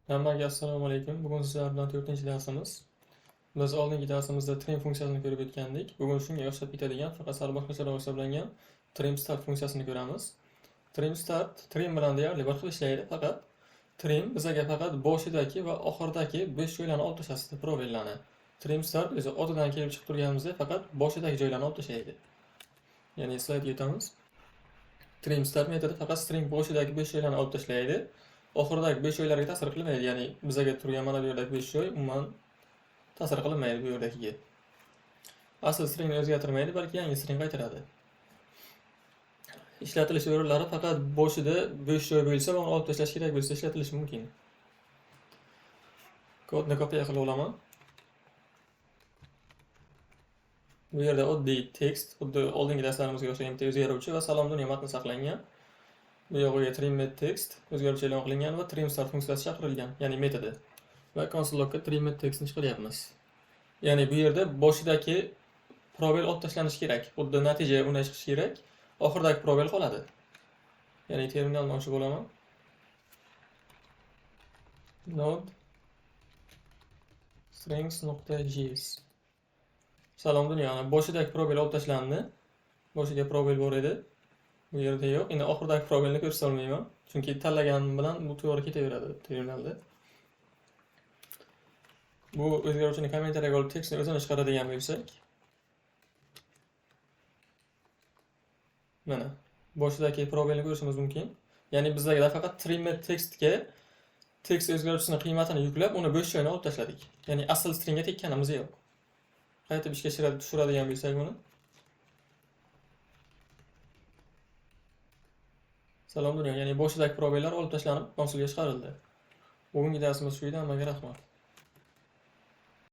Hammaga assalomu alaykum. Bugun sizlar bilan 4-darsimiz. Biz oldingi darsimizda trim funksiyasini ko'rib o'tgandik. Bugun shunga o'xshab ketadigan, faqat sal boshqacharoq hisoblangan trim start funksiyasini ko'ramiz. Trim start trim bilan deyarli bir xil ishlaydi, faqat trim bizga faqat boshidagi va oxiridagi 5 joylarni olib tashlashda probellarni. Trim start o'zi otidan kelib chiqib turganimizda faqat boshidagi joylarni olib tashlaydi. Ya'ni slaydga o'tamiz. Trim start metodi faqat string boshidagi 5 joylarni olib tashlaydi. Oxiridagi 5 joylarga ta'sir qilmaydi. Ya'ni bizga turgan mana bu yerdagi 5 joy umuman ta'sir qilmaydi bu yerdagiga. Asl stringni o'zgartirmaydi, balki yangi string qaytaradi. Ishlatilish o'rinlari faqat boshida 5 joy bo'lsa va uni olib tashlash kerak bo'lsa ishlatilishi mumkin. Kodni kopiya qilib olaman. Bu yerda oddiy text, xuddi oldingi darslarimizga o'xshagan bitta o'zgaruvchi va salom dunyo matni saqlangan. Bu yo'g'iga trim text o'zgaruvchi e'lon qilingan va trim start funksiyasi chaqirilgan, ya'ni metodi. Va console logga trim textni chiqaryapmiz. Ya'ni bu yerda boshidagi probel olib tashlanishi kerak. Xuddi natija unday chiqishi kerak. Oxiridagi probel qoladi. Ya'ni terminalni ochib olaman. Node strings.js. Salom dunyoni boshidagi probel olib tashlandi. Boshiga probel bor edi. Bu yerda yo'q. Endi oxiridagi probelni ko'rsata olmayman, chunki tanlaganim bilan bu to'g'ri ketaveradi terminalda. Bu o'zgaruvchini kommentariyaga olib tekstni o'zini chiqaradigan bo'lsak, mana boshidagi probelni ko'rishimiz mumkin. Ya'ni bizlarda faqat trim textga tekst o'zgaruvchisini qiymatini yuklab, uni bo'sh joyini olib tashladik. Ya'ni asl stringga tekkanimiz yo'q. Qaytib ishga tushiradigan bo'lsak buni. Salom dunyo, ya'ni boshidagi probellar olib tashlanib, konsolga chiqarildi. Bugungi darsimiz shu edi, hammaga rahmat.